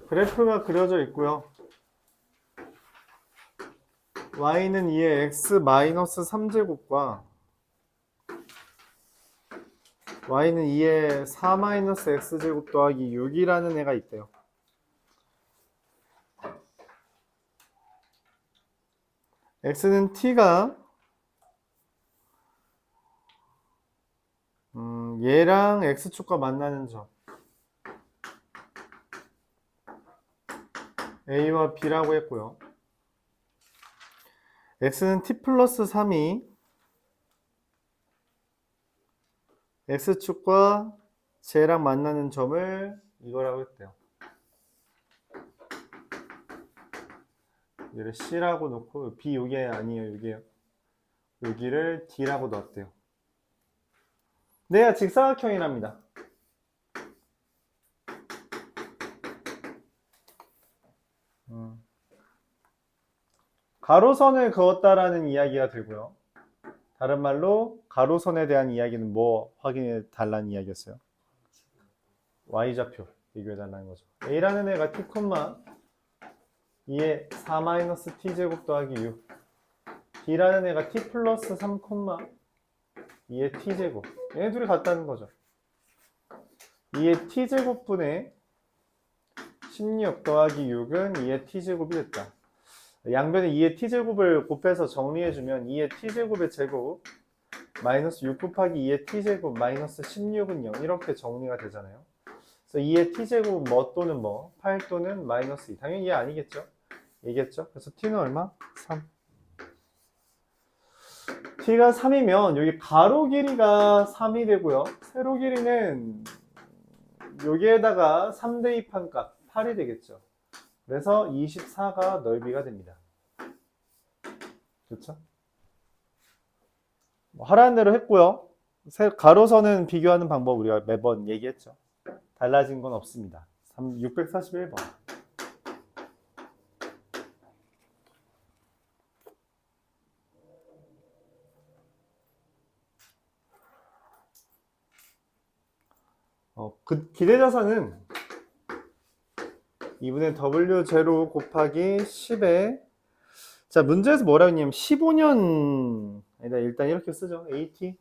그래프가 그려져 있고요. y는 2의 x 3제곱과 y는 2의 4 x제곱 더하기 6이라는 애가 있대요. x는 t가 얘랑 x축과 만나는 점 a와 b라고 했고요. x는 t 플러스 3이 x축과 쟤랑 만나는 점을 이거라고 했대요. 얘를 c라고 놓고 b 요게 아니에요. 여기에요. 여기를 d라고 넣었대요. 내가 직사각형이랍니다. 가로선을 그었다라는 이야기가 되고요. 다른 말로 가로선에 대한 이야기는 뭐 확인해 달라는 이야기였어요? y좌표 비교해 달라는 거죠. a라는 애가 t, 2의 4-t제곱 더하기 6 b라는 애가 t 플러스 3, 2의 t제곱 얘네 둘이 같다는 거죠. 2의 t제곱분의 16 더하기 6은 2의 t제곱이 됐다. 양변에 2의 t제곱을 곱해서 정리해주면 2의 t제곱의 제곱 마이너스 6 곱하기 2의 t제곱 마이너스 16은 0 이렇게 정리가 되잖아요. 그래서 2의 t제곱 뭐 또는 뭐 8 또는 마이너스 2 당연히 얘 아니겠죠? 얘겠죠? 그래서 t는 얼마? 3 t가 3이면 여기 가로 길이가 3이 되고요. 세로 길이는 여기에다가 3 대입한 값 8이 되겠죠. 그래서 24가 넓이가 됩니다. 그렇죠? 하라는 대로 했고요. 가로선은 비교하는 방법 우리가 매번 얘기했죠. 달라진 건 없습니다. 641번. 기대자산은 2분의 W0 곱하기 10에 자 문제에서 뭐라고 했냐면 15년 아니다 일단 이렇게 쓰죠. AT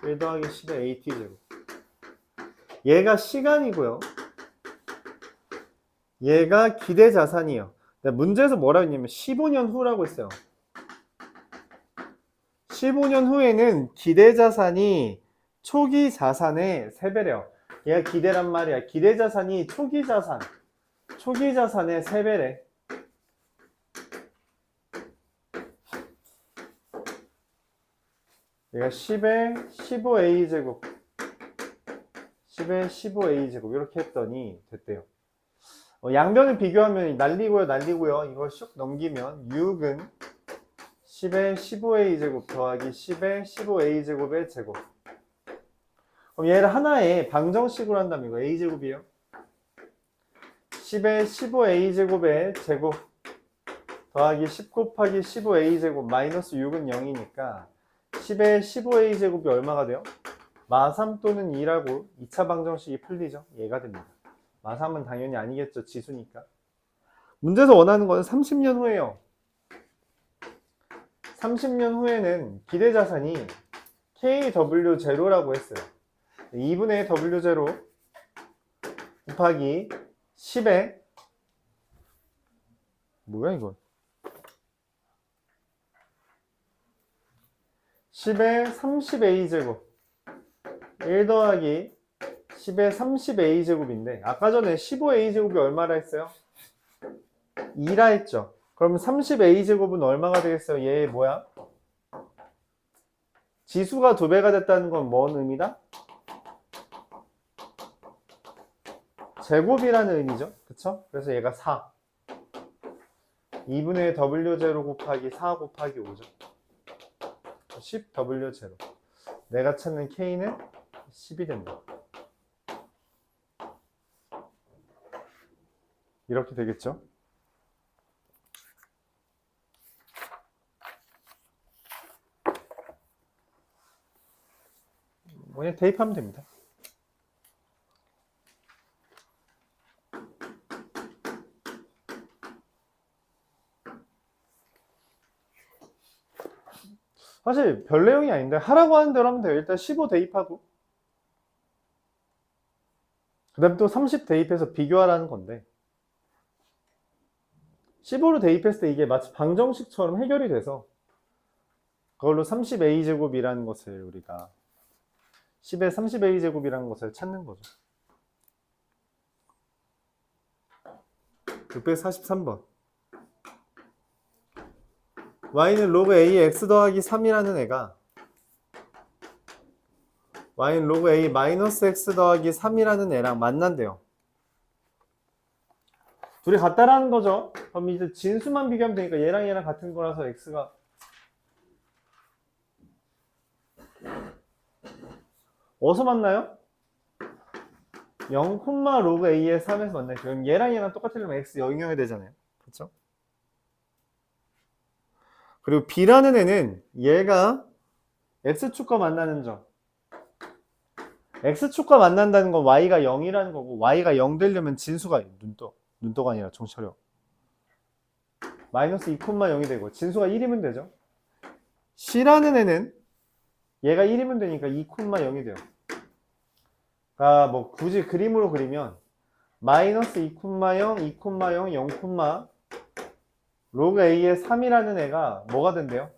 1 더하기 10의 AT제곱 얘가 시간이고요. 얘가 기대자산이에요. 문제에서 뭐라고 했냐면 15년 후라고 했어요. 15년 후에는 기대자산이 초기 자산의 3배래요. 얘가 기대란 말이야. 기대자산이 초기 자산의 3배래. 얘가 10의 15a제곱 10의 15a제곱 이렇게 했더니 됐대요. 양변을 비교하면 난리고요. 이걸 슉 넘기면 6은 10의 15a제곱 더하기 10의 15a제곱의 제곱. 그럼 얘를 하나의 방정식으로 한다면 이거 a제곱이에요. 10의 15a제곱의 제곱 더하기 10 곱하기 15a제곱 마이너스 6은 0이니까 10의 15a제곱이 얼마가 돼요? 마3 또는 2라고 2차 방정식이 풀리죠. 얘가 됩니다. 마3은 당연히 아니겠죠. 지수니까. 문제에서 원하는 거는 30년 후에요. 30년 후에는 기대자산이 KW0라고 했어요. 2분의 W0 곱하기 10에 뭐야 이건 10의 30a제곱 1 더하기 10의 30a제곱인데 아까 전에 15a제곱이 얼마라 했어요? 2라 했죠. 그럼 30a제곱은 얼마가 되겠어요? 얘 뭐야? 지수가 2배가 됐다는 건 뭔 의미다? 제곱이라는 의미죠. 그쵸? 그래서 얘가 4 2분의 W0 곱하기 4 곱하기 5죠. 10W0 내가 찾는 K는 10이 된다. 이렇게 되겠죠. 그냥 대입하면 됩니다. 사실 별 내용이 아닌데 하라고 하는 대로 하면 돼요. 일단 15 대입하고 그 다음에 또 30 대입해서 비교하라는 건데 15로 대입했을 때 이게 마치 방정식처럼 해결이 돼서 그걸로 30a제곱이라는 것을 우리가 10의 30a제곱이라는 것을 찾는 거죠. 643번 y는 로그 a의 x 더하기 3이라는 애가 y는 로그 a 마이너스 x 더하기 3이라는 애랑 만난대요. 둘이 같다라는 거죠. 그럼 이제 진수만 비교하면 되니까 얘랑 얘랑 같은 거라서 x가 어디서 만나요? 0, 로그 a의 3에서 만나요. 그럼 얘랑 얘랑 똑같으려면 x 영역이 되잖아요. 그렇죠? 그리고 b라는 애는 얘가 x축과 만나는 점. x축과 만난다는 건 y가 0이라는 거고 y가 0 되려면 진수가 눈도가 아니라 정차려 마이너스 2,0이 되고 진수가 1이면 되죠. c라는 애는 얘가 1이면 되니까 2,0이 돼요. 그러니까 뭐 굳이 그림으로 그리면 마이너스 2,0, 2,0, 0, 로그 a의 3이라는 애가 뭐가 된대요?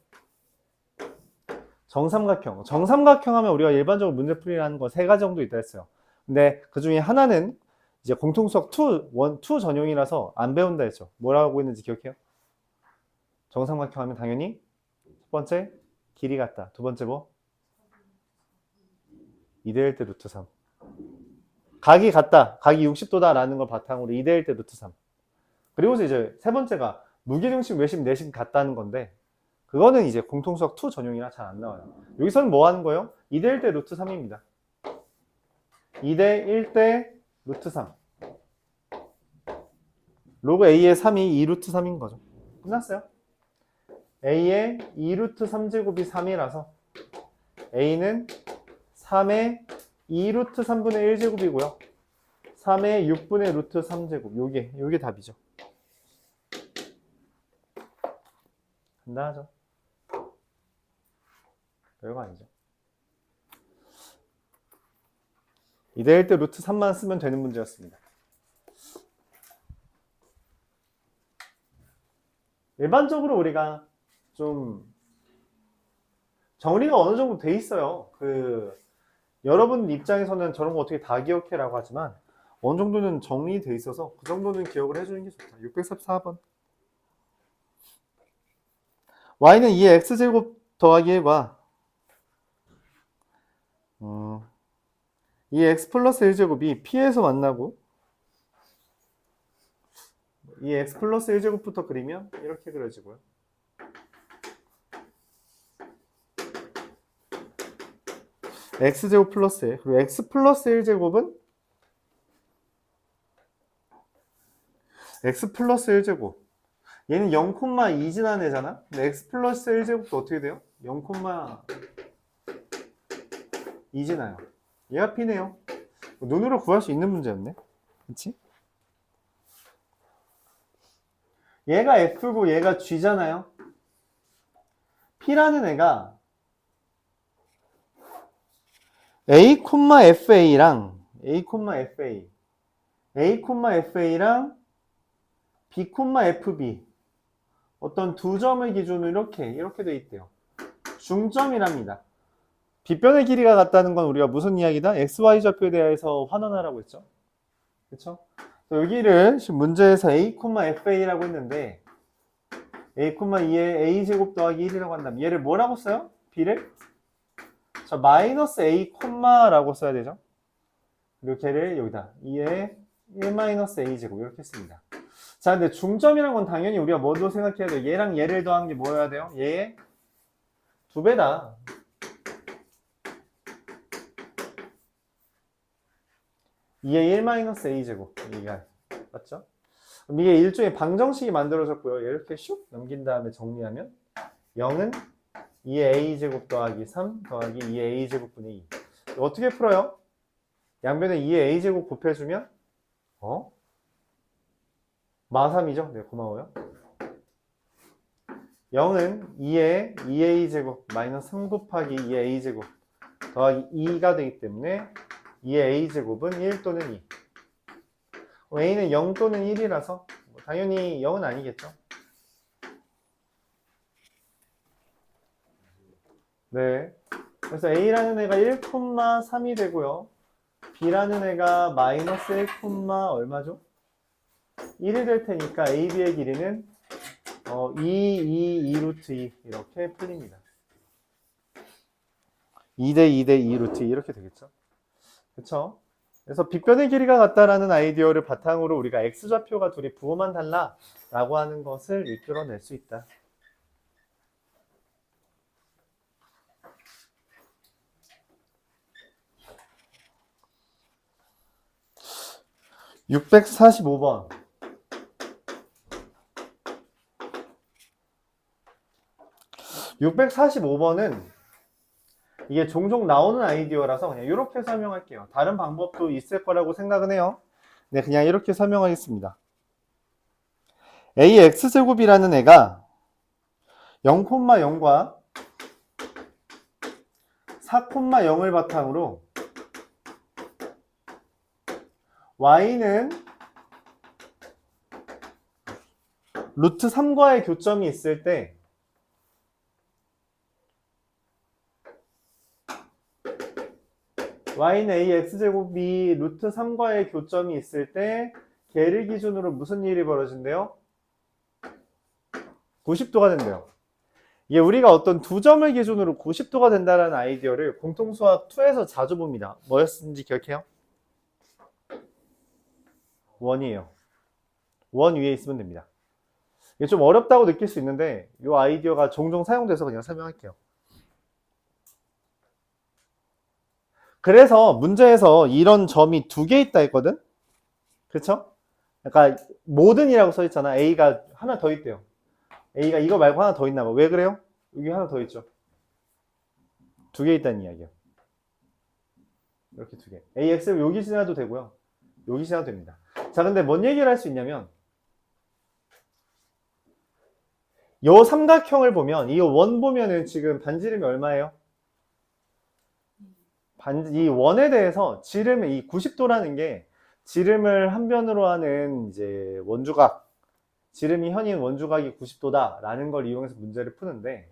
정삼각형. 정삼각형 하면 우리가 일반적으로 문제풀이라는 거 3가지 정도 있다 했어요. 근데 그 중에 하나는 이제 공통수학 2 전용이라서 안 배운다 했죠. 뭐라고 했는지 기억해요? 정삼각형 하면 당연히 첫 번째 길이 같다. 두 번째 뭐? 2대 1대 루트 3. 각이 같다. 각이 60도다 라는 걸 바탕으로 2대 1대 루트 3. 그리고서 이제 세 번째가 무기중식, 외심, 내심 같다는 건데 그거는 이제 공통수학 2 전용이라 잘 안 나와요. 여기서는 뭐 하는 거예요? 2대 1대 루트 3입니다. 2대 1대 루트 3. 로그 a의 3이 2 루트 3인 거죠. 끝났어요. a의 2 루트 3제곱이 3이라서 a는 3의 2 루트 3분의 1제곱이고요. 3의 6분의 루트 3제곱. 요게 답이죠. 간단하죠? 별거 아니죠. 2대 1대 루트 3만 쓰면 되는 문제였습니다. 일반적으로 우리가 좀 정리가 어느 정도 돼 있어요. 여러분 입장에서는 저런 거 어떻게 다 기억해라고 하지만 어느 정도는 정리돼 있어서 그 정도는 기억을 해주는 게 좋다. 634번 y는 2의 x제곱 더하기 1과 2의 x 플러스 1제곱이 p에서 만나고 이 x 플러스 1제곱부터 그리면 이렇게 그려지고요. x제곱 플러스 1 그리고 x 플러스 1제곱은 x 플러스 1제곱 얘는 0,2 지난 애잖아. 근데 x 플러스 1제곱도 어떻게 돼요? 0,2 지나요. 얘가 p네요. 눈으로 구할 수 있는 문제였네. 그치? 얘가 f고 얘가 g잖아요. p라는 애가 a,fa랑 a,fa랑 b,fb 어떤 두 점을 기준으로 이렇게 돼 있대요. 중점이랍니다. 빗변의 길이가 같다는 건 우리가 무슨 이야기다? xy 좌표에 대해서 환원하라고 했죠. 그쵸? 여기를 지금 문제에서 a,fa라고 했는데 a,2에 a제곱 더하기 1이라고 한다면 얘를 뭐라고 써요? b를? 자, 마이너스 a, 라고 써야 되죠. 그리고 걔를 여기다 2에 1-a제곱 이렇게 씁니다. 자, 근데 중점이란 건 당연히 우리가 뭐도 생각해야 돼요? 얘랑 얘를 더한 게 뭐여야 돼요? 얘의 2배다. 이게 1-a제곱. 이게 맞죠? 그럼 이게 일종의 방정식이 만들어졌고요. 이렇게 슉 넘긴 다음에 정리하면 0은 2의 a제곱 더하기 3 더하기 2의 a제곱분의 2. 어떻게 풀어요? 양변에 2의 a제곱 곱해주면 마3이죠? 네, 고마워요. 0은 2의 2a제곱 마이너스 3 곱하기 2의 a제곱 더하기 2가 되기 때문에 2의 a제곱은 1 또는 2. a는 0 또는 1이라서 당연히 0은 아니겠죠. 네. 그래서 a라는 애가 1,3이 되고요. b라는 애가 마이너스 1, 얼마죠? 1이 될 테니까 a, b의 길이는 2 루트 2 이렇게 풀립니다. 2대 2대 2 루트 2 이렇게 되겠죠. 그쵸? 그래서 빗변의 길이가 같다라는 아이디어를 바탕으로 우리가 x좌표가 둘이 부호만 달라 라고 하는 것을 이끌어낼 수 있다. (645번) 645번은 이게 종종 나오는 아이디어라서 그냥 이렇게 설명할게요. 다른 방법도 있을 거라고 생각은 해요. 네, 그냥 이렇게 설명하겠습니다. ax제곱이라는 애가 0,0과 4,0을 바탕으로 y는 루트 3과의 교점이 있을 때 y는 ax제곱이 루트 3과의 교점이 있을 때 걔를 기준으로 무슨 일이 벌어진대요? 90도가 된대요. 이게 우리가 어떤 두 점을 기준으로 90도가 된다는 아이디어를 공통수학 2에서 자주 봅니다. 뭐였는지 기억해요? 원이에요. 원 위에 있으면 됩니다. 이게 좀 어렵다고 느낄 수 있는데 이 아이디어가 종종 사용돼서 그냥 설명할게요. 그래서 문제에서 이런 점이 두 개 있다 했거든? 그쵸? 그러니까 모든이라고 써있잖아. A가 하나 더 있대요. A가 이거 말고 하나 더 있나 봐. 왜 그래요? 여기 하나 더 있죠. 두 개 있다는 이야기야. 이렇게 두 개. AX를 여기 지나도 되고요. 여기 지나도 됩니다. 자, 근데 뭔 얘기를 할 수 있냐면 요 삼각형을 보면 이 원 보면은 지금 반지름이 얼마예요? 이 원에 대해서 지름의 이 90도라는 게 지름을 한 변으로 하는 이제 원주각, 지름이 현인 원주각이 90도다 라는 걸 이용해서 문제를 푸는데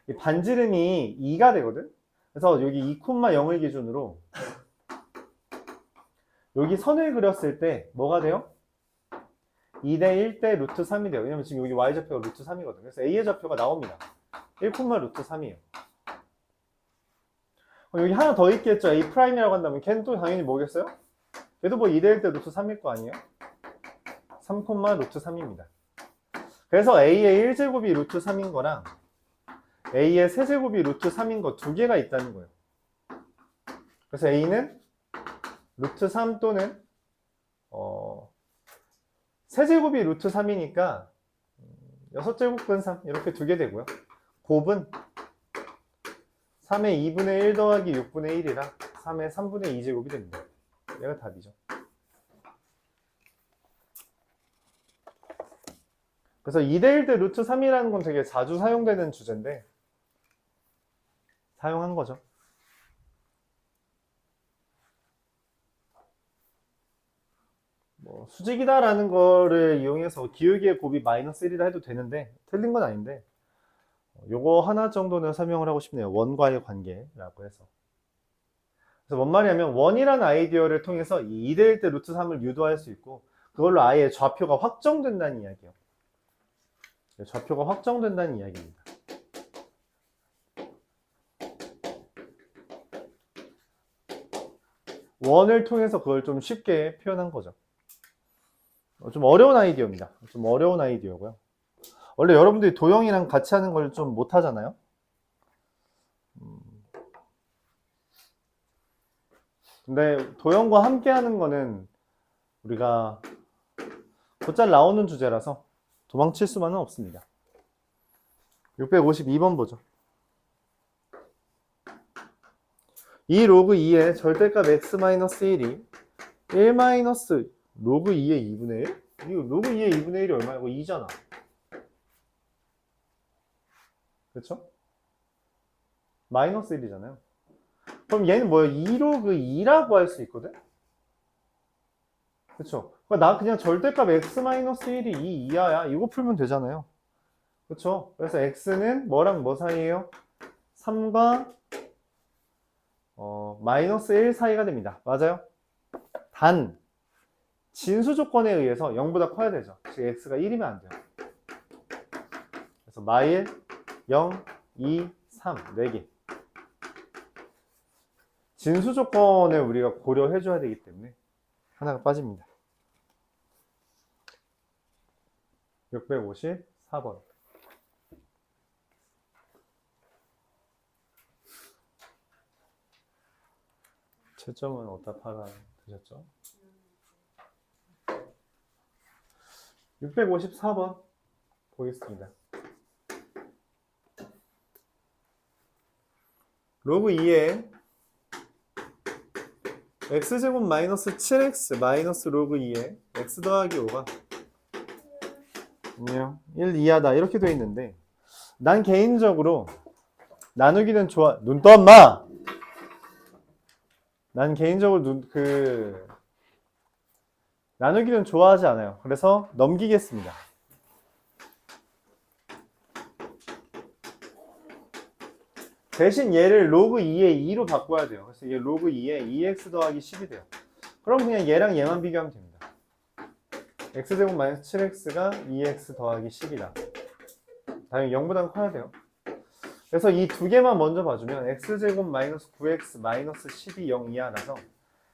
이 반지름이 2가 되거든. 그래서 여기 2,0을 기준으로 여기 선을 그렸을 때 뭐가 돼요? 2대 1대 루트 3이 돼요. 왜냐면 지금 여기 y좌표가 루트 3이거든. 그래서 a의 좌표가 나옵니다. 1, 루트 3이에요. 여기 하나 더 있겠죠. A'이라고 한다면 걔는 또 당연히 뭐겠어요? 걔도 뭐 2대 1대 루트 3일 거 아니에요? 3, 루트 3입니다. 그래서 A의 1제곱이 루트 3인 거랑 A의 세제곱이 루트 3인 거 두 개가 있다는 거예요. 그래서 A는 루트 3 또는 세제곱이 루트 3이니까 6제곱 근삼 이렇게 두 개 되고요. 곱은 3의 2분의 1 더하기 6분의 1이라 3의 3분의 2제곱이 됩니다. 얘가 답이죠. 그래서 2대 1대 루트 3이라는 건 되게 자주 사용되는 주제인데 사용한 거죠. 뭐 수직이다라는 거를 이용해서 기울기의 곱이 마이너스 1이라 해도 되는데 틀린 건 아닌데 요거 하나 정도는 설명을 하고 싶네요. 원과의 관계라고 해서. 그래서 뭔 말이냐면 원이라는 아이디어를 통해서 이 2대 1대 루트 3을 유도할 수 있고 그걸로 아예 좌표가 확정된다는 이야기예요. 좌표가 확정된다는 이야기입니다. 원을 통해서 그걸 좀 쉽게 표현한 거죠. 좀 어려운 아이디어입니다. 좀 어려운 아이디어고요. 원래 여러분들이 도형이랑 같이 하는 걸 좀 못하잖아요. 근데 도형과 함께 하는 거는 우리가 곧잘 나오는 주제라서 도망칠 수만은 없습니다. 652번 보죠. 이 로그 2의 절대값 x-1이 1 마이너스 로그 2의 2분의 1? 이거 로그 2의 2분의 1이 얼마야? 이거 2잖아. 그렇죠? 마이너스 1이잖아요. 그럼 얘는 뭐예요? 2로그 2라고 할 수 있거든? 그쵸? 나 그냥 절대값 x-1이 2 이하야. 이거 풀면 되잖아요. 그쵸? 그래서 x는 뭐랑 뭐 사이에요? 3과 마이너스 1 사이가 됩니다. 맞아요? 단 진수 조건에 의해서 0보다 커야 되죠. 즉 x가 1이면 안 돼요. 그래서 마일 0, 2, 3 4개. 진수 조건을 우리가 고려해 줘야 되기 때문에 하나가 빠집니다. 654번. 채점은 어디다 팔아 드셨죠? 654번 보겠습니다. 로그 2에 x제곱 마이너스 7x 마이너스 로그 2에 x 더하기 5가 1 이하다 이렇게 돼 있는데 난 개인적으로 나누기는 좋아. 눈 떠 엄마! 난 개인적으로 나누기는 좋아하지 않아요. 그래서 넘기겠습니다. 대신 얘를 로그 2에 2로 바꿔야 돼요. 그래서 이게 로그 2에 2x 더하기 10이 돼요. 그럼 그냥 얘랑 얘만 비교하면 됩니다. x제곱 마이너스 7x가 2x 더하기 10이다. 당연히 0보다는 커야 돼요. 그래서 이 두 개만 먼저 봐주면 x제곱 마이너스 9x 마이너스 10이 0 이하라서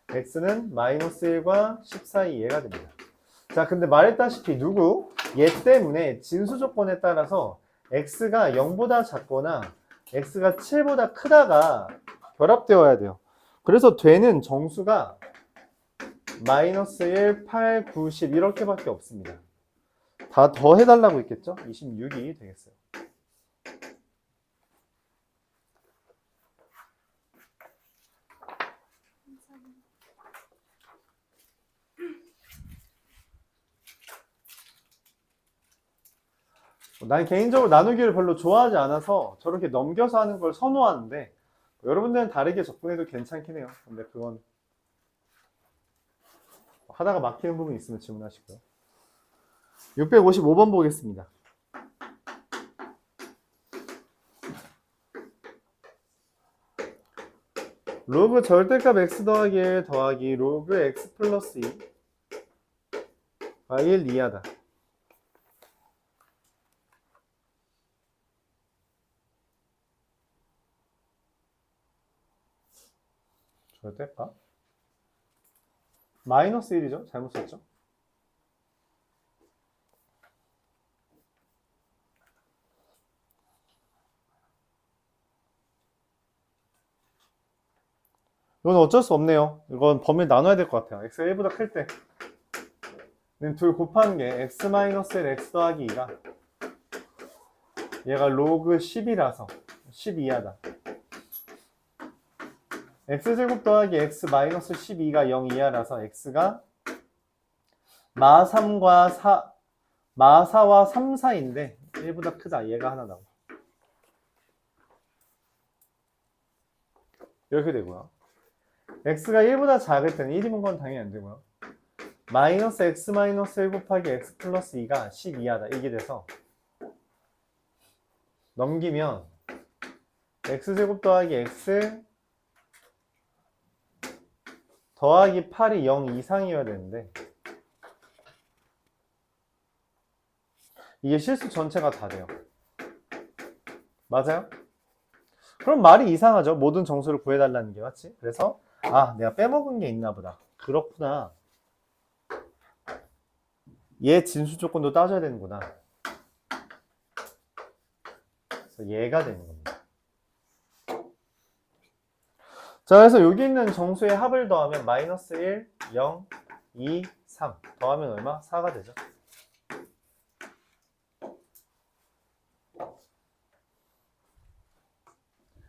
x는 마이너스 1과 10 사이 얘가 됩니다. 자, 근데 말했다시피 얘 때문에 진수 조건에 따라서 x가 0보다 작거나 x가 7보다 크다가 결합되어야 돼요. 그래서 되는 정수가 마이너스 1, 8, 9, 10 이렇게밖에 없습니다. 다 더 해달라고 했겠죠? 26이 되겠어요. 난 개인적으로 나누기를 별로 좋아하지 않아서 저렇게 넘겨서 하는 걸 선호하는데 여러분들은 다르게 접근해도 괜찮긴 해요. 근데 그건 하다가 막히는 부분이 있으면 질문하시고요. 655번 보겠습니다. 로그 절대값 x 더하기 1 더하기 로그 x 플러스 2가 1 이하다. 절대값? 마이너스 1이죠? 잘못 썼죠? 이건 어쩔 수 없네요. 이건 범위를 나눠야 될 것 같아요. x가 1보다 클 때. 둘 곱하는 게 x-1 x 더하기 2가 얘가 로그 10이라서 10 이하다. x제곱 더하기 x 마이너스 12가 0 이하라서 x가 마4와 3 사이인데 1보다 크다. 얘가 하나 나오고 이렇게 되고요. x가 1보다 작을 때는 1이면 건 당연히 안 되고요. 마이너스 x 마이너스 1 곱하기 x 플러스 2가 10 이하다. 이게 돼서 넘기면 x제곱 더하기 x 더하기 8이 0 이상이어야 되는데 이게 실수 전체가 다 돼요. 맞아요? 그럼 말이 이상하죠. 모든 정수를 구해달라는 게 맞지? 그래서 내가 빼먹은 게 있나 보다. 그렇구나. 얘 진수 조건도 따져야 되는구나. 그래서 얘가 되는 겁니다. 자, 그래서 여기 있는 정수의 합을 더하면 마이너스 1, 0, 2, 3 더하면 얼마? 4가 되죠.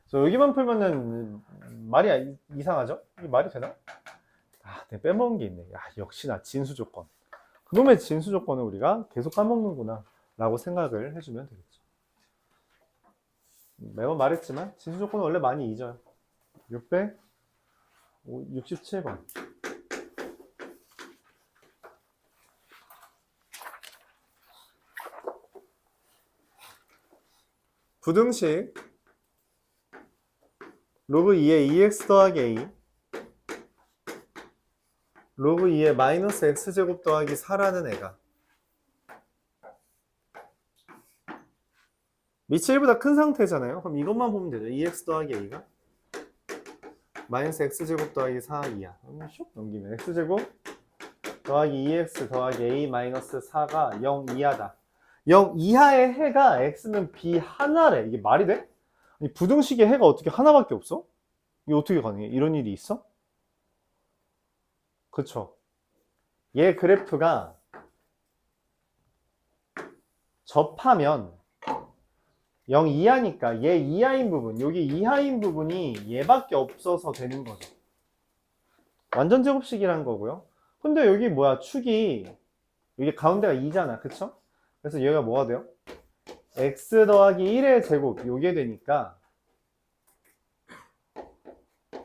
그래서 여기만 풀면은 말이 이상하죠? 이게 말이 되나? 내가 빼먹은 게 있네. 역시나 진수 조건. 그놈의 진수 조건을 우리가 계속 까먹는구나 라고 생각을 해주면 되겠죠. 매번 말했지만 진수 조건은 원래 많이 잊어요. 667번. 부등식 로그 2의 2x 더하기 a 로그 2의 마이너스 x제곱 더하기 4라는 애가 밑이 1보다 큰 상태잖아요. 그럼 이것만 보면 되죠. 2x 더하기 a가 마이너스 x제곱 더하기 4 이하. 그러면 슉 넘기면 x제곱 더하기 2x 더하기 a 마이너스 4가 0 이하다. 0 이하의 해가 x는 b 하나래. 이게 말이 돼? 아니, 부등식의 해가 어떻게 하나밖에 없어? 이게 어떻게 가능해? 이런 일이 있어? 그쵸? 얘 그래프가 접하면 0 이하니까 얘 이하인 부분, 여기 이하인 부분이 얘밖에 없어서 되는 거죠. 완전 제곱식이란 거고요. 근데 여기 뭐야? 축이 여기 가운데가 2잖아. 그쵸? 그래서 얘가 뭐가 돼요? x 더하기 1의 제곱 요게 되니까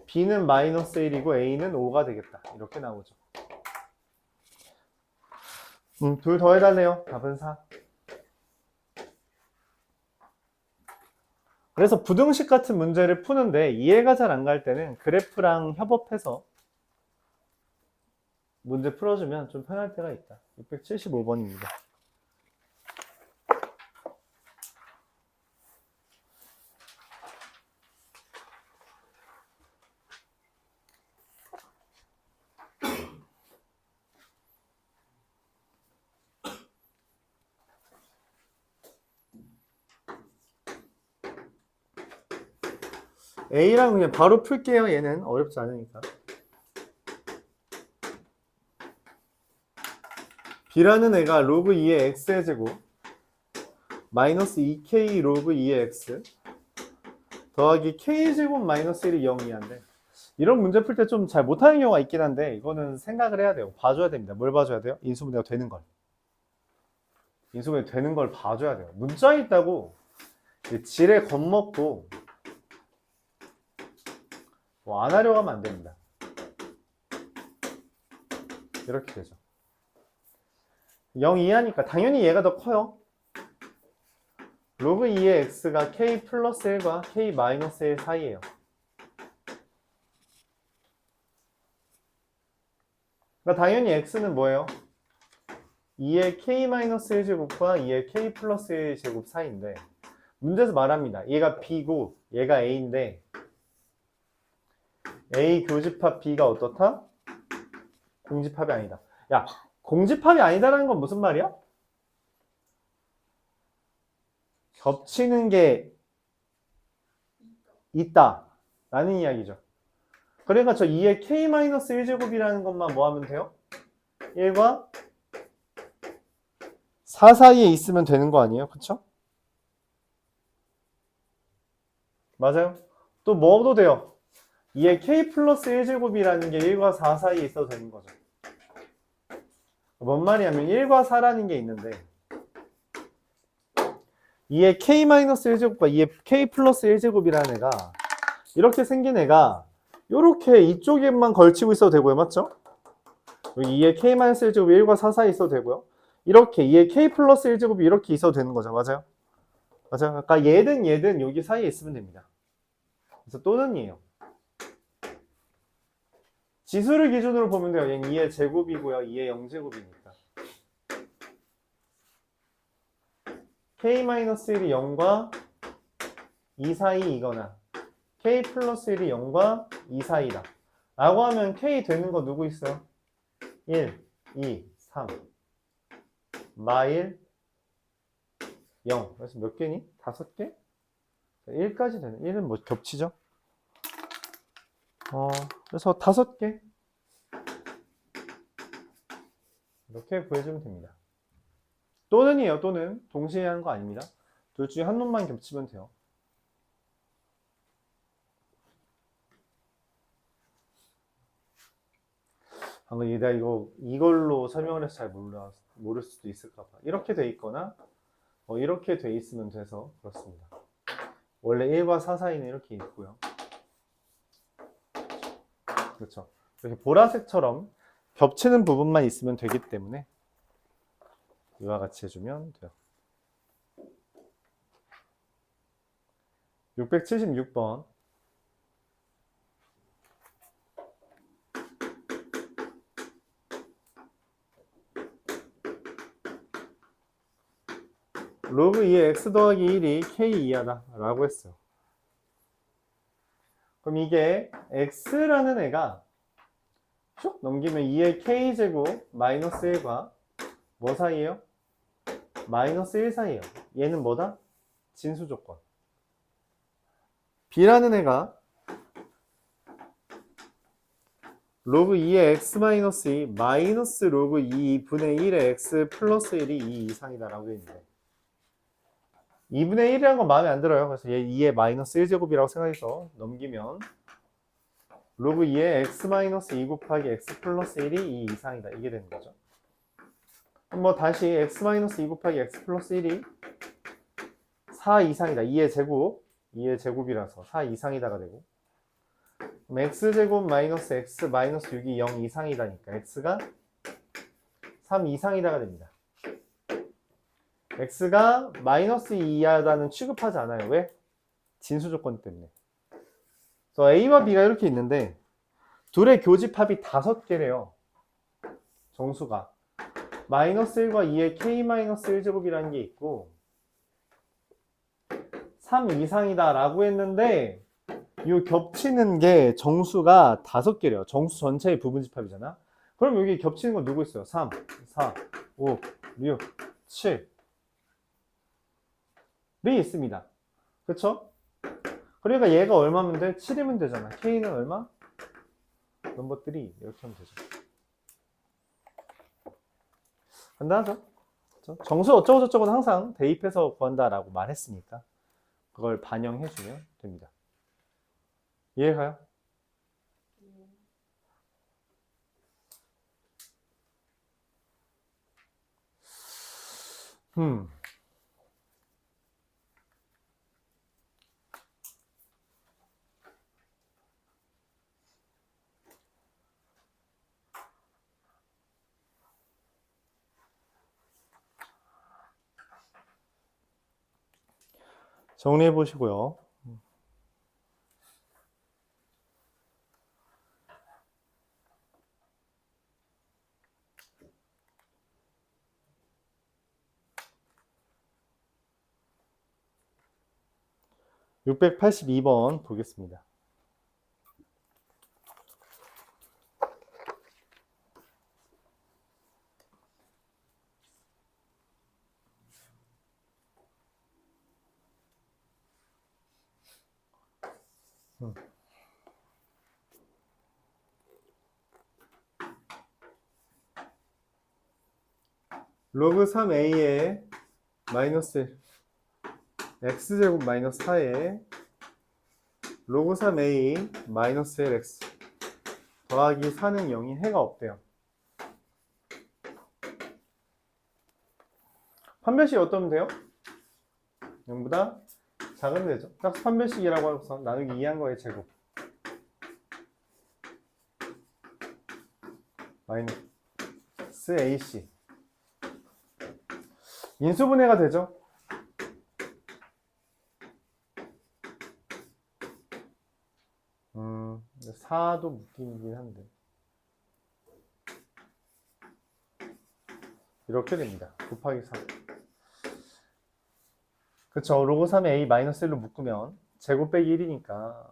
b는 마이너스 1이고 a는 5가 되겠다. 이렇게 나오죠. 둘 더 해달래요. 답은 4. 그래서 부등식 같은 문제를 푸는데 이해가 잘 안 갈 때는 그래프랑 협업해서 문제 풀어주면 좀 편할 때가 있다. 675번입니다. A랑 그냥 바로 풀게요. 얘는 어렵지 않으니까. B라는 애가 로그 2의 x의 제곱 마이너스 2k 로그 2의 x 더하기 k제곱 마이너스 1이 0 이하인데 이런 문제 풀 때 좀 잘 못하는 경우가 있긴 한데 이거는 생각을 해야 돼요. 봐줘야 됩니다. 뭘 봐줘야 돼요? 인수분해가 되는 걸. 인수분해 되는 걸 봐줘야 돼요. 문자에 있다고 지레 겁먹고 뭐 안 하려고 하면 안 됩니다. 이렇게 되죠. 0 이하니까 당연히 얘가 더 커요. 로그 2의 x가 k 플러스 1과 k 마이너스 1 사이에요. 그러니까 당연히 x는 뭐예요? 2의 k 마이너스 1제곱과 2의 k 플러스 1제곱 사이인데 문제에서 말합니다. 얘가 b고 얘가 a인데 a 교집합 b가 어떻다? 공집합이 아니다. 야, 공집합이 아니다라는 건 무슨 말이야? 겹치는 게 있다 라는 이야기죠. 그러니까 저 2의 k-1제곱이라는 것만 뭐 하면 돼요? 1과 4 사이에 있으면 되는 거 아니에요? 그쵸? 맞아요. 또 뭐도 돼요? 2의 k 플러스 1제곱이라는 게 1과 4 사이에 있어도 되는 거죠. 뭔 말이냐면 1과 4라는 게 있는데 2의 k-1제곱과 2의 k 플러스 1제곱이라는 애가 이렇게 생긴 애가 이렇게 이쪽에만 걸치고 있어도 되고요. 맞죠? 여기 2의 k-1제곱이 1과 4 사이에 있어도 되고요. 이렇게 2의 k 플러스 1제곱이 이렇게 있어도 되는 거죠. 맞아요? 맞아요. 그러니까 얘든 여기 사이에 있으면 됩니다. 그래서 또는이에요. 지수를 기준으로 보면 돼요. 얘는 2의 제곱이고요. 2의 0제곱이니까. k-1이 0과 2 사이이거나 k 플러스 1이 0과 2 사이다. 라고 하면 k 되는 거 누구 있어요? 1, 2, 3. 마일 0. 그래서 몇 개니? 5개? 1까지 되는. 1은 뭐 겹치죠? 그래서 5개. 이렇게 구해주면 됩니다. 또는이에요. 또는 동시에 하는 거 아닙니다. 둘 중에 한 놈만 겹치면 돼요. 방금 내가 이걸로 설명을 해서 잘 모를 수도 있을까 봐. 이렇게 돼 있거나 이렇게 돼 있으면 돼서 그렇습니다. 원래 1과 4 사이는 이렇게 있고요. 그렇죠. 이렇게 보라색처럼 겹치는 부분만 있으면 되기 때문에 이와 같이 해주면 돼요. 676번. 로그 2의 x 더하기 1이 k 이하다 라고 했어요. 그럼 이게 x라는 애가 쭉 넘기면 2의 k제곱 마이너스 1과 뭐 사이에요? 마이너스 1 사이에요. 얘는 뭐다? 진수 조건. b라는 애가 로그 2의 x 마이너스 2 마이너스 로그 2분의 1의 x 플러스 1이 2 이상이다 라고 했는데 2분의 1이라는 건 마음에 안 들어요. 그래서 얘 2의 마이너스 1제곱이라고 생각해서 넘기면 로그 2의 x 마이너스 2 곱하기 x 플러스 1이 2 이상이다. 이게 되는 거죠. 그럼 뭐 다시 x 마이너스 2 곱하기 x 플러스 1이 4 이상이다. 2의 제곱이라서 4 이상이다가 되고 그럼 x제곱 마이너스 x 마이너스 6이 0 이상이다니까 x가 3 이상이다가 됩니다. x가 마이너스 2 이하다는 취급하지 않아요. 왜? 진수 조건 때문에. 그래서 a와 b가 이렇게 있는데 둘의 교집합이 5개래요. 정수가. 마이너스 1과 2의 k 마이너스 1제곱이라는 게 있고 3 이상이다 라고 했는데 이 겹치는 게 정수가 5개래요. 정수 전체의 부분집합이잖아. 그럼 여기 겹치는 건 누구 있어요? 3, 4, 5, 6, 7이 있습니다. 그쵸? 그러니까 얘가 얼마면 돼? 7이면 되잖아. k는 얼마? 넘버 3 이렇게 하면 되죠. 간단하죠? 그쵸? 정수 어쩌고저쩌고는 항상 대입해서 구한다라고 말했으니까 그걸 반영해주면 됩니다. 이해가요? 음. 정리해 보시고요. (682번) 보겠습니다. 로그 3a에 마이너스 1 x제곱 마이너스 4에 로그 3a 마이너스 1x 더하기 4는 0이 해가 없대요. 판별식이 어떠면 돼요? 0보다 작으면 되죠. 짝수 판별식이라고 해서 나누기 2한 거의 제곱 마이너스 ac 인수분해가 되죠. 음, 4도 묶이긴 한데 이렇게 됩니다. 곱하기 4. 그쵸. 로그 3의 a 마이너스 1로 묶으면 제곱 빼기 1이니까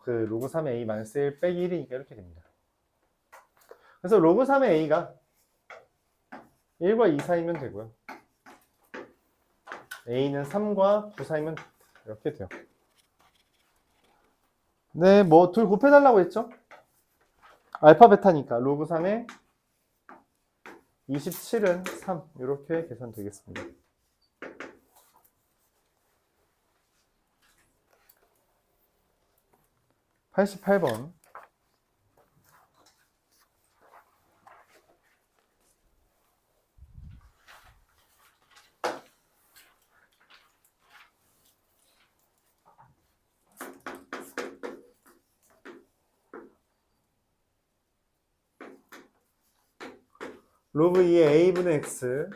그 로그 3의 a 마이너스 1 빼기 1이니까 이렇게 됩니다. 그래서 로그 3의 a가 1과 2 사이면 되고요. a는 3과 9 사이면 이렇게 돼요. 네, 뭐 둘 곱해달라고 했죠? 알파 베타니까 로그 3의 27은 3 이렇게 계산되겠습니다. 88번 로그 2의 a분의 x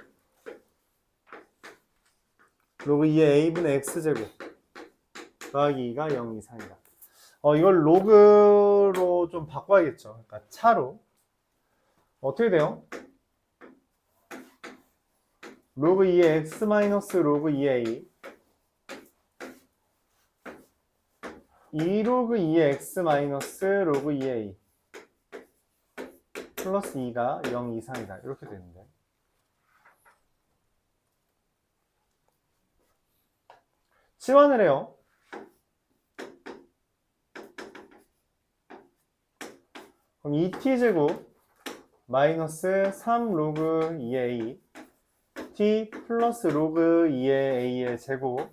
로그 2의 a분의 x제곱 더하기 2가 0 이상이다. 이걸 로그로 좀 바꿔야겠죠. 그러니까 차로. 어떻게 돼요? 로그 2의 x 마이너스 로그 2a 2 로그 2의 x 마이너스 로그 2a 플러스 2가 0 이상이다. 이렇게 되는데. 치환을 해요. 그럼 2t제곱 마이너스 3 로그 2a t 플러스 로그 2의 a의 제곱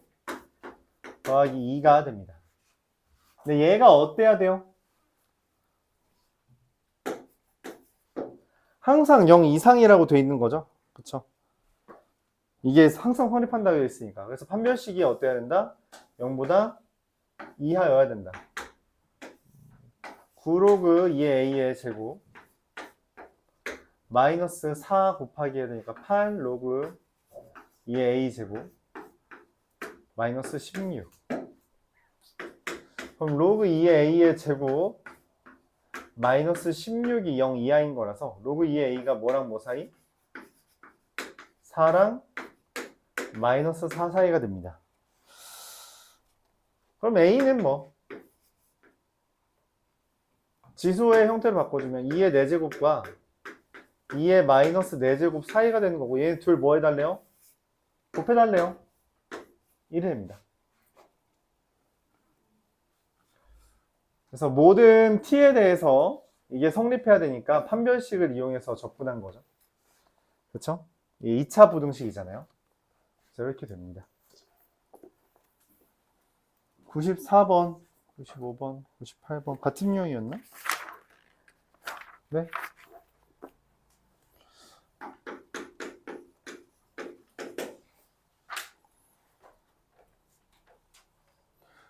더하기 2가 됩니다. 근데 얘가 어때야 돼요? 항상 0 이상이라고 돼 있는 거죠. 그쵸? 이게 항상 성립한다고 되어 있으니까. 그래서 판별식이 어때야 된다? 0보다 이하여야 된다. 9 로그 2의 a의 제곱 마이너스 4 곱하기 해야 되니까 8 로그 2의 a 제곱 마이너스 16. 그럼 로그 2의 a의 제곱 마이너스 16이 0 이하인 거라서 로그 2의 a가 뭐랑 뭐 사이? 4랑 마이너스 4 사이가 됩니다. 그럼 a는 뭐 지수의 형태로 바꿔주면 2의 4제곱과 2의 마이너스 4제곱 사이가 되는 거고 얘네 둘 뭐 해달래요? 곱해달래요. 1이 됩니다. 그래서 모든 t에 대해서 이게 성립해야 되니까 판별식을 이용해서 접근한 거죠. 그렇죠? 2차 부등식이잖아요. 그래서 이렇게 됩니다. 94번, 95번, 98번 같은 유형이었나? 네.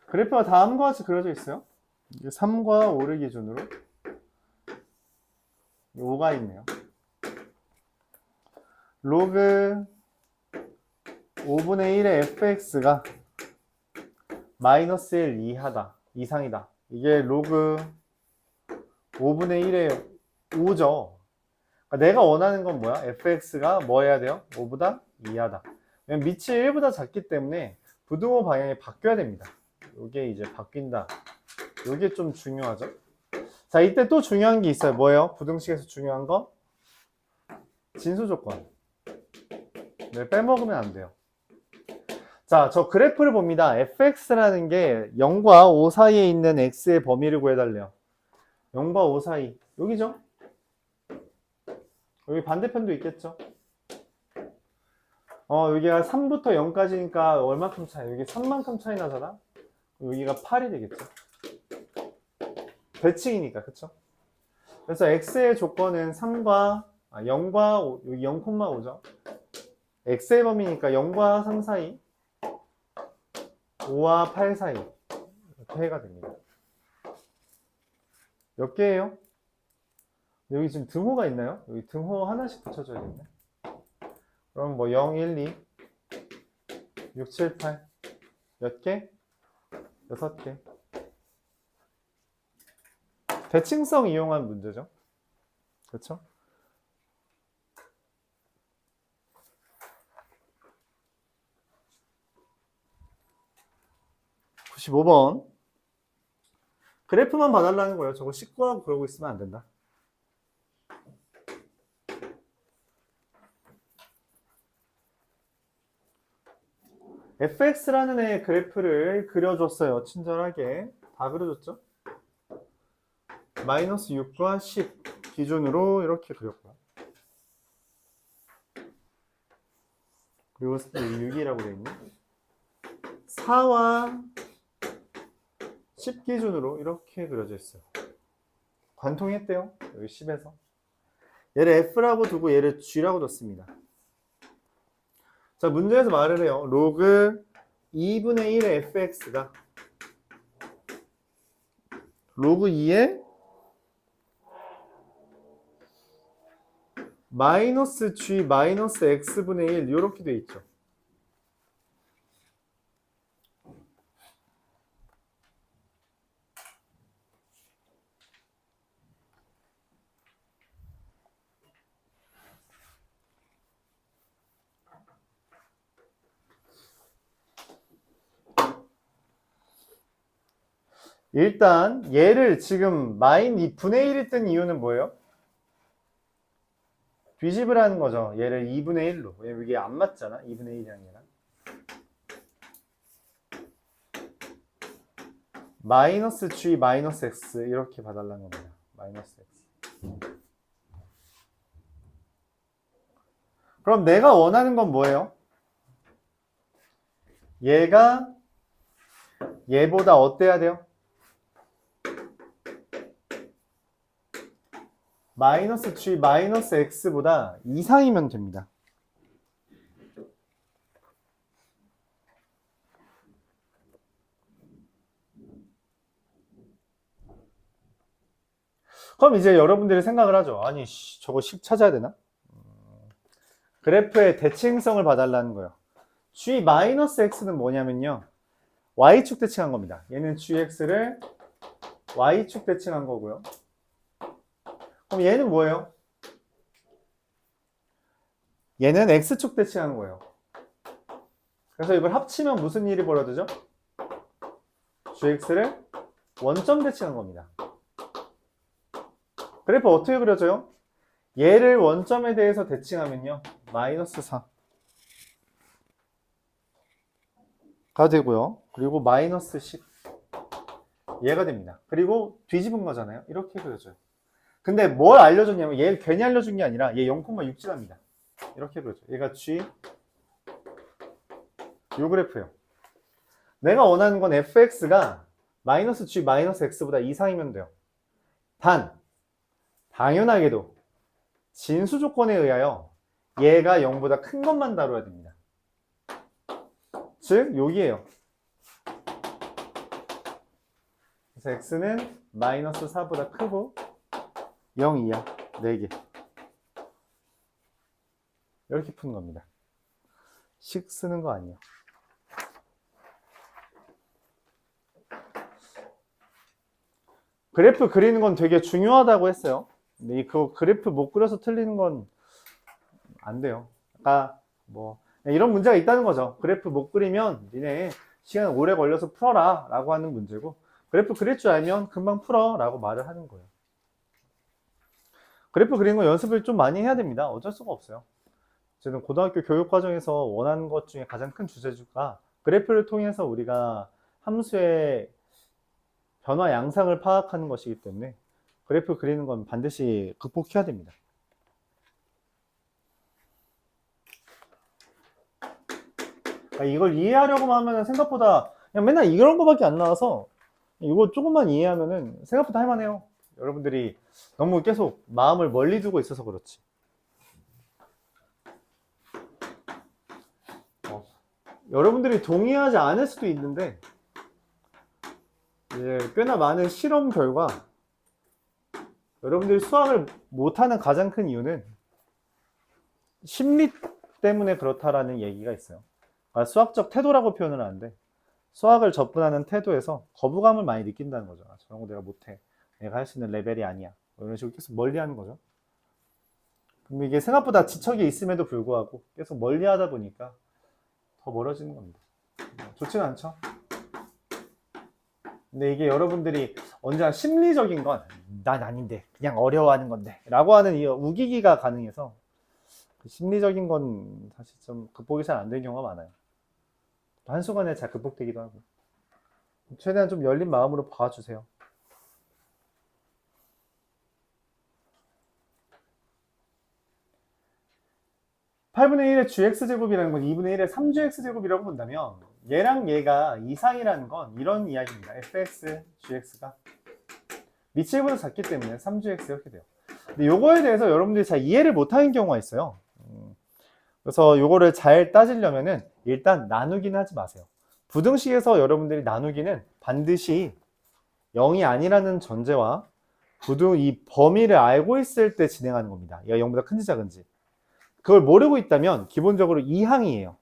그래프가 다음과 같이 그려져 있어요. 3과 5를 기준으로 5가 있네요. 로그 5분의 1의 fx가 마이너스 1 이하다, 이상이다. 이게 로그 5분의 1의 5죠. 그러니까 내가 원하는 건 뭐야? fx가 뭐 해야 돼요? 5보다 이하다. 왜냐면 밑이 1보다 작기 때문에 부등호 방향이 바뀌어야 됩니다. 이게 이제 바뀐다. 이게 좀 중요하죠. 자, 이때 또 중요한 게 있어요. 뭐예요? 부등식에서 중요한 거? 진수 조건. 네, 빼먹으면 안 돼요. 자, 저 그래프를 봅니다. fx라는 게 0과 5 사이에 있는 x의 범위를 구해달래요. 0과 5 사이. 여기죠? 여기 반대편도 있겠죠? 여기가 3부터 0까지니까 얼마큼 차이? 여기 3만큼 차이 나잖아? 여기가 8이 되겠죠? 대칭이니까, 그쵸? 그래서 x의 조건은 0과 5, 여기 0,5죠? x의 범위니까 0과 3 사이, 5와 8 사이, 이렇게 해가 됩니다. 몇 개예요? 여기 지금 등호가 있나요? 여기 등호 하나씩 붙여줘야겠네. 그럼 뭐 0, 1, 2, 6, 7, 8 몇 개? 6개. 대칭성 이용한 문제죠. 그렇죠? (95번) 그래프만 봐달라는 거예요. 저거 씻고하고 그러고 있으면 안 된다. fx라는 애 그래프를 그려줬어요. 친절하게 다 그려줬죠. 마이너스 6과 10 기준으로 이렇게 그렸고요. 그리고 6이라고 되어 있네. 4와 10 기준으로 이렇게 그려져 있어요. 관통했대요. 여기 10에서. 얘를 F라고 두고 얘를 G라고 뒀습니다. 자, 문제에서 말을 해요. 로그 2분의 1의 fx가 로그 2의 마이너스 g 마이너스 x분의 1 이렇게 돼 있죠. 일단 얘를 지금 이 분의 1이 뜬 이유는 뭐예요? 뒤집을 하는 거죠. 얘를 2분의 1로. 왜냐면 이게 안 맞잖아. 2분의 1이랑 얘랑. 마이너스 g 마이너스 x 이렇게 봐달라는 겁니다. 마이너스 x. 그럼 내가 원하는 건 뭐예요? 얘가 얘보다 어때야 돼요? 마이너스 g 마이너스 x보다 이상이면 됩니다. 그럼 이제 여러분들이 생각을 하죠. 아니 저거 식 찾아야 되나? 그래프의 대칭성을 봐달라는 거예요. g 마이너스 x는 뭐냐면요, y축 대칭한 겁니다. 얘는 gx를 y축 대칭한 거고요. 그럼 얘는 뭐예요? 얘는 x축 대칭한 거예요. 그래서 이걸 합치면 무슨 일이 벌어지죠? gx를 원점 대칭한 겁니다. 그래프 어떻게 그려져요? 얘를 원점에 대해서 대칭하면요, 마이너스 4가 되고요. 그리고 마이너스 10 얘가 됩니다. 그리고 뒤집은 거잖아요. 이렇게 그려져요. 근데 뭘 알려줬냐면 얘를 괜히 알려준 게 아니라 얘 0,6 지납니다. 이렇게 그려져. 얘가 G 요 그래프예요. 내가 원하는 건 fx가 마이너스 G 마이너스 x보다 이상이면 돼요. 단 당연하게도 진수 조건에 의하여 얘가 0보다 큰 것만 다뤄야 됩니다. 즉 여기에요. 그래서 x는 마이너스 4보다 크고 0 이하 4개 이렇게 푸는 겁니다. 식 쓰는 거 아니에요. 그래프 그리는 건 되게 중요하다고 했어요. 근데 그 그래프 못 그려서 틀리는 건 안 돼요. 아까 뭐 이런 문제가 있다는 거죠. 그래프 못 그리면 니네 시간 오래 걸려서 풀어라 라고 하는 문제고, 그래프 그릴 줄 알면 금방 풀어 라고 말을 하는 거예요. 그래프 그리는 거 연습을 좀 많이 해야 됩니다. 어쩔 수가 없어요. 저는 고등학교 교육 과정에서 원하는 것 중에 가장 큰 주제가 그래프를 통해서 우리가 함수의 변화 양상을 파악하는 것이기 때문에 그래프 그리는 건 반드시 극복해야 됩니다. 이걸 이해하려고만 하면 생각보다 그냥 맨날 이런 거밖에 안 나와서 이거 조금만 이해하면은 생각보다 할만해요. 여러분들이 너무 계속 마음을 멀리 두고 있어서 그렇지. 여러분들이 동의하지 않을 수도 있는데 꽤나 많은 실험 결과 여러분들이 수학을 못하는 가장 큰 이유는 심리 때문에 그렇다라는 얘기가 있어요. 수학적 태도라고 표현을 하는데 수학을 접근하는 태도에서 거부감을 많이 느낀다는 거죠. 저런 거 내가 못해. 내가 할 수 있는 레벨이 아니야. 이런 식으로 계속 멀리 하는 거죠. 근데 이게 생각보다 지척이 있음에도 불구하고 계속 멀리 하다 보니까 더 멀어지는 겁니다. 좋지는 않죠? 근데 이게 여러분들이 언제나 심리적인 건 난 아닌데 그냥 어려워하는 건데 라고 하는 이 우기기가 가능해서 심리적인 건 사실 좀 극복이 잘 안 되는 경우가 많아요. 한순간에 잘 극복되기도 하고. 최대한 좀 열린 마음으로 봐주세요. (8분의 1의 gx제곱이라는 건 2분의 1의 3gx제곱이라고 본다면 얘랑 얘가 이상이라는 건 이런 이야기입니다. fx, gx가 밑칠보다 작기 때문에 3gx 이렇게 돼요. 근데 요거에 대해서 여러분들이 잘 이해를 못하는 경우가 있어요. 그래서 요거를 잘 따지려면은 일단 나누기는 하지 마세요. 부등식에서 여러분들이 나누기는 반드시 0이 아니라는 전제와 부등 이 범위를 알고 있을 때 진행하는 겁니다. 얘가 0보다 큰지 작은지. 그걸 모르고 있다면 기본적으로 2항이에요.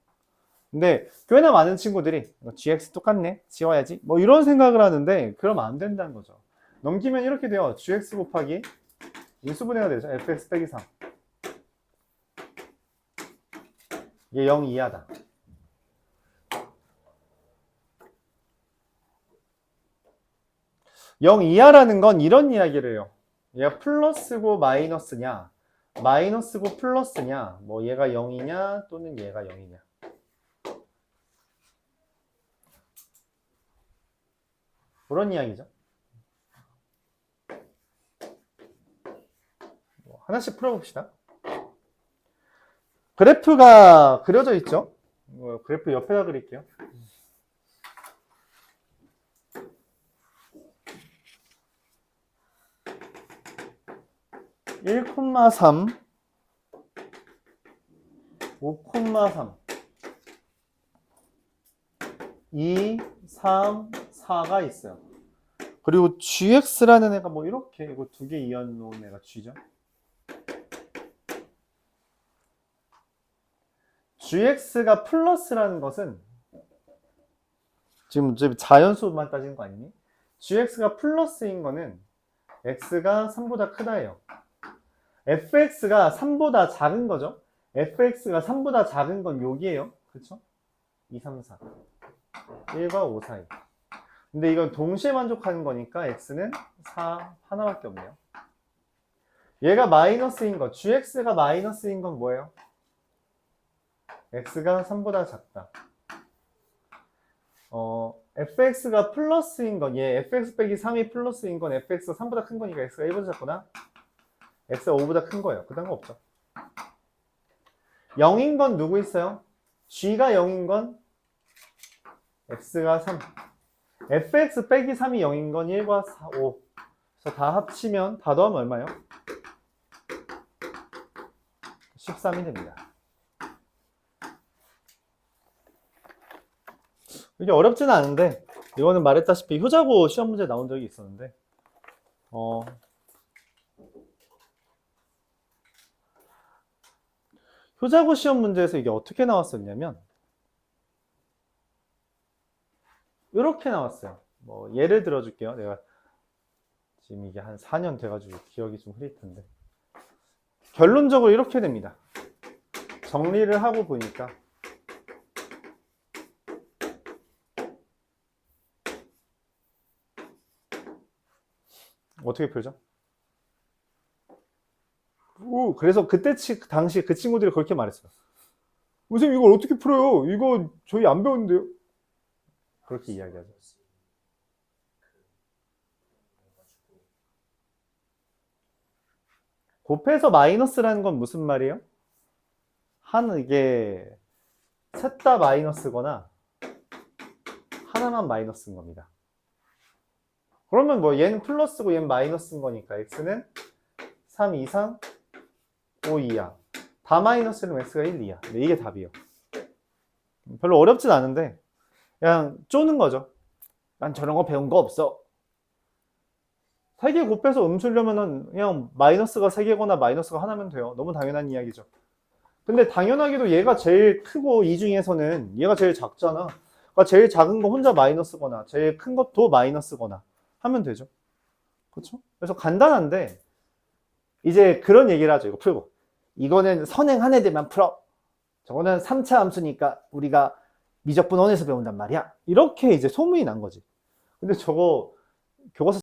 근데 꽤나 많은 친구들이 gx 똑같네, 지워야지, 뭐 이런 생각을 하는데 그러면 안 된다는 거죠. 넘기면 이렇게 돼요. gx 곱하기 인수분해가 되죠. fx 빼기 3. 이게 0 이하다. 영 이하라는 건 이런 이야기를 해요. 얘가 플러스고 마이너스냐, 마이너스고 플러스냐, 뭐 얘가 0이냐 또는 얘가 0이냐. 그런 이야기죠. 하나씩 풀어봅시다. 그래프가 그려져 있죠? 그래프 옆에다 그릴게요. 1,3 5,3 2, 3, 4가 있어요. 그리고 gx라는 애가 뭐 이렇게 이거 두 개 이어놓은 애가 g죠. gx가 플러스라는 것은 지금 자연수만 따지는 거 아니니? gx가 플러스인 거는 x가 3보다 크다예요. fx가 3보다 작은 거죠. fx가 3보다 작은 건 여기에요. 그쵸? 2, 3, 4 1과 5 사이. 근데 이건 동시에 만족하는 거니까 x는 4 하나밖에 없네요. 얘가 마이너스인 거, gx가 마이너스인 건 뭐예요? x가 3보다 작다. fx가 플러스인 건, 얘 fx 빼기 3이 플러스인 건 fx가 3보다 큰 거니까 x가 1보다 작거나 x가 5보다 큰 거예요. 그다음 거 없죠. 0인 건 누구 있어요? g가 0인 건 x가 3. fx 빼기 3이 0인 건 1과 4, 5. 그래서 다 합치면, 다 더하면 얼마예요? 13이 됩니다. 이게 어렵지는 않은데, 이거는 말했다시피 효자고 시험 문제 나온 적이 있었는데, 효자고 시험 문제에서 이게 어떻게 나왔었냐면, 이렇게 나왔어요. 뭐 예를 들어줄게요. 내가 지금 이게 한 4년 돼가지고 기억이 좀 흐릴 텐데, 결론적으로 이렇게 됩니다. 정리를 하고 보니까 어떻게 풀죠? 그래서 그때 당시 그 친구들이 그렇게 말했어요. 선생님 이걸 어떻게 풀어요? 이거 저희 안 배웠는데요? 그렇게 이야기하죠. 곱해서 마이너스라는 건 무슨 말이에요? 이게 셋 다 마이너스거나 하나만 마이너스인 겁니다. 그러면 뭐 얘는 플러스고 얘는 마이너스인 거니까 x는 3 이상 5 이하. 다 마이너스는 x가 1 이하. 네, 이게 답이에요. 별로 어렵진 않은데 그냥 쪼는 거죠. 난 저런 거 배운 거 없어. 3개 곱해서 쓰려면은 그냥 마이너스가 3개거나 마이너스가 하나면 돼요. 너무 당연한 이야기죠. 근데 당연하게도 얘가 제일 크고 이 중에서는 얘가 제일 작잖아. 그러니까 제일 작은 거 혼자 마이너스거나 제일 큰 것도 마이너스거나 하면 되죠. 그렇죠? 그래서 간단한데 이제 그런 얘기를 하죠. 이거 풀고. 이거는 선행한 애들만 풀어. 저거는 3차 함수니까 우리가 미적분 원에서 배운단 말이야. 이렇게 이제 소문이 난 거지. 근데 저거 교과서